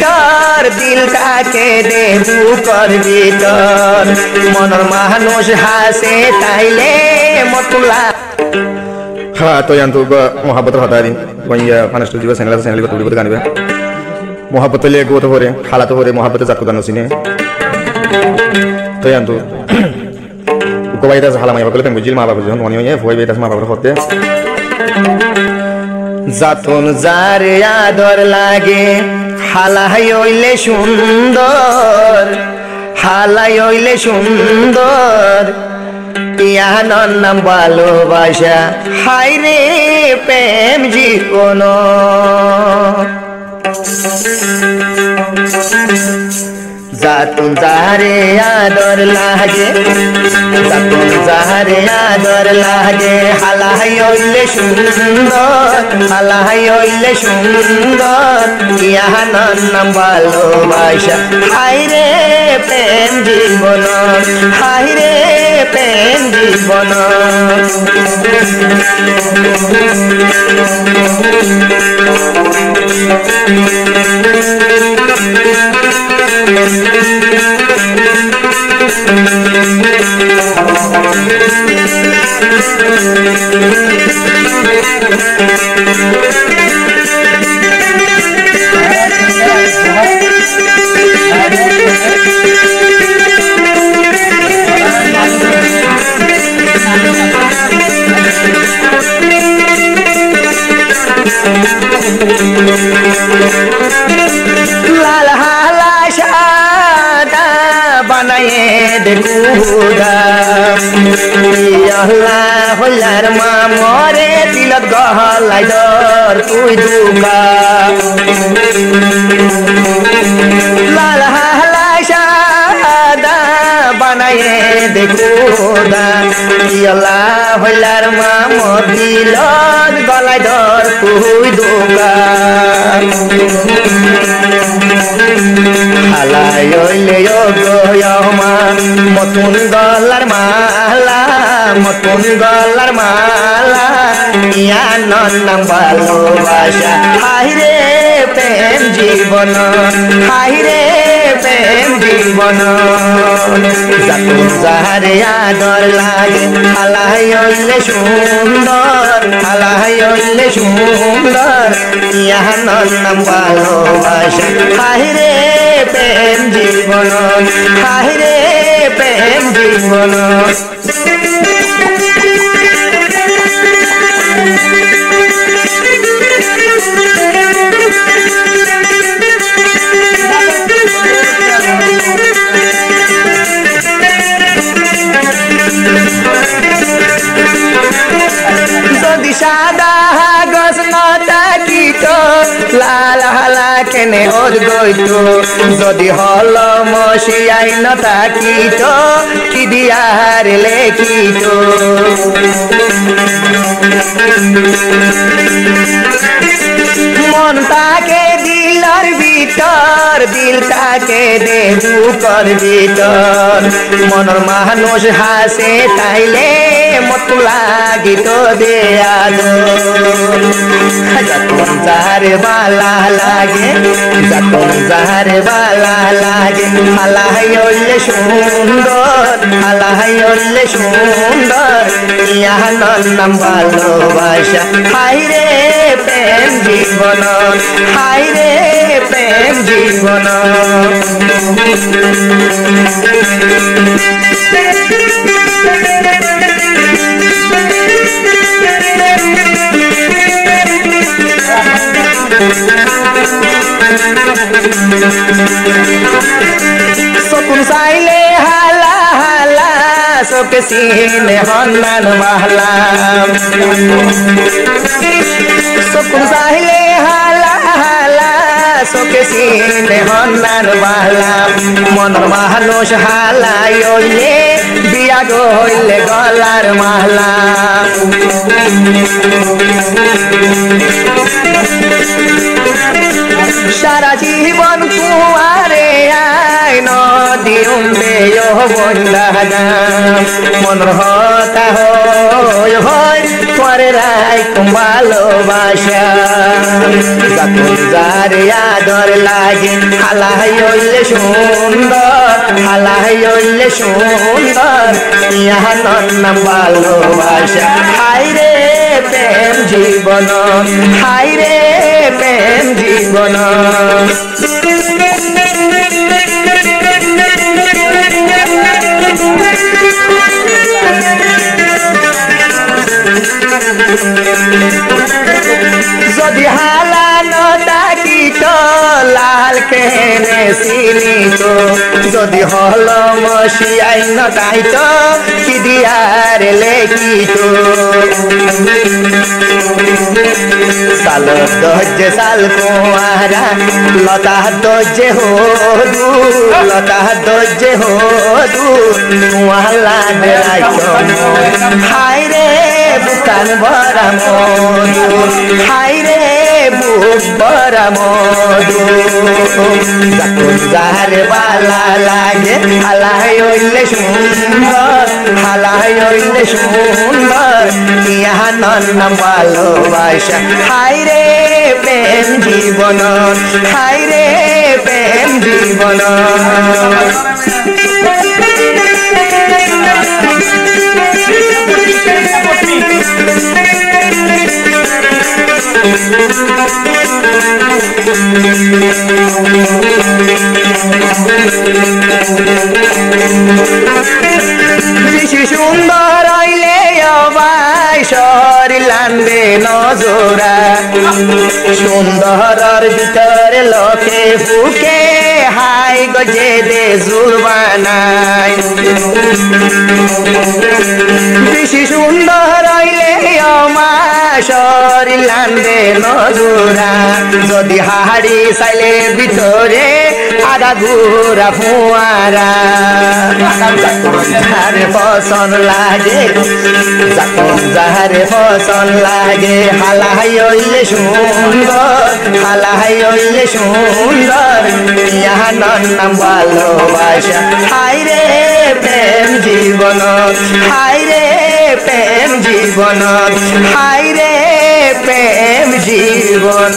ভিতর দিলটাকে দে বুকর ভিতর মনের মানুষ হাসে তাইলে মতুলা ha to yang tu gua mohabbat hata din gua ya panas tu juga channel ko tuli kan be mohabbat le go to hore hala to hore mohabbat jat ko dan sine to yang tu ko bai das hala mai bakole tan bujil ma ba bujon oni ye foi bai das ma ba hote জাতন যারে আদর লাগে হালাই হইলে সুন্দর হালাই হইলে সুন্দর ইয়ানোর নাম ভালোবাসা হায় রে প্রেম জীবন জাতুন যারে আদর লাগে জাতুন যারে আদর লাগে হালাই হইলে সুন্দর হালাই হইলে সুন্দর ইয়ানোর নাম ভালোবাসা হায় রে প্রেম জীবন হায় রে প্রেম জীবন লাল হালা সাদা বানায়ে দে খুদা আল্লাহ হলার মা মরে দিলত গহলাই দর তুই দুকা লাল হালা সাদা বানায়ে দে খুদা আল্লাহ হলার মা মর দিলত গলাই দর তুই দুকা হালাই হইলে মা মতুন গলার মালা মতুন গলার মালা ইয়ানোর নাম ভালোবাসা হায় রে প্রেম জীবন হায় রে প্রেম জীবন জাতুন যারে আদর লাগে হালাই হইলে সুন্দর হালাই হইলে সুন্দর ইয়ানোর নাম ভালোবাসা হায় রে প্রেম জীবন হায় রে প্রেম জীবন যদি সাদা গছ নতাকিত লাল হালা কেনে ওর গইত যদি হল মশিয়াই নতাকিত কি দিয়ার লেখিত মনটাকে দিলার ভিতর দিলটাকে দে বুকর ভিতর মনের মানুষ হাসে তাইলে মতো লাগিত দে যতন যারে বালা লাগে যতন যারে বালা লাগে হালাই হইলে সুন্দর হালাই হইলে সুন্দর ইয়ানোর নাম ভালোবাসা হায় রে প্রেম জীবন হায় রে প্রেম জীবন সকুন চাইলে হালা হালা চোখে চিনে হন্নান মাহলা সকুন চাইলে হালা হালা চোখে চিনে হন্নান মাহলা মনের মানুষ হালাই হইলে বিয়া হইলে গলার মাহলা সারা জীবন কুয়ারে আয় নদী উম্বে বন্ধা মনের হতা হয় হয় পরে রায় ভালোবাসা যখন যারে আদর লাগে হালাই হইলে সুন্দর হালাই হইলে সুন্দর ইহা নাম ভালোবাসা হাই রে প্রেম জীবন হাই রে প্রেম জীবন যদি হালানো ডাকিত লাল কেনে চিনিত যদি হল মশিয়াই নটাইত কি দিয়ার লেখিত সাল দজ্জে সাল কুয়ারা লতা দজ্জে হদু লতা দজ্জে হদু কুয়ালা দেলাইত হাই রে বুকান ভরা মধু হাই রে বুক ভরা মধু যখন যারে বালা লাগে হালাই হইলে সুন্দর হালাই হইলে সুন্দর ইহা নাম ভালোবাসা হাই রে প্রেম জীবন হাই রে প্রেম জীবন বেশি সুন্দর হইলে অবাই শরীর লানবে নজরা সুন্দরের ভিতরে লোকে ফুকে হাই গজে দে জুলবানাই বেশি সুন্দর হইলে অমা শরীর লানবে নজরা যদি হাড়ি চাইলে ভিতরে আধা ঘুরা ফুয়ারা যারে পছন্দ লাগে যখন যারে পছন্দ লাগে হালাই হইলে সুন্দর হালাই হইলে সুন্দর ইহা নাম ভালোবাসা হাই রে প্রেম জীবন হাই রে প্রেম জীবন হাই রে প্রেম জীবন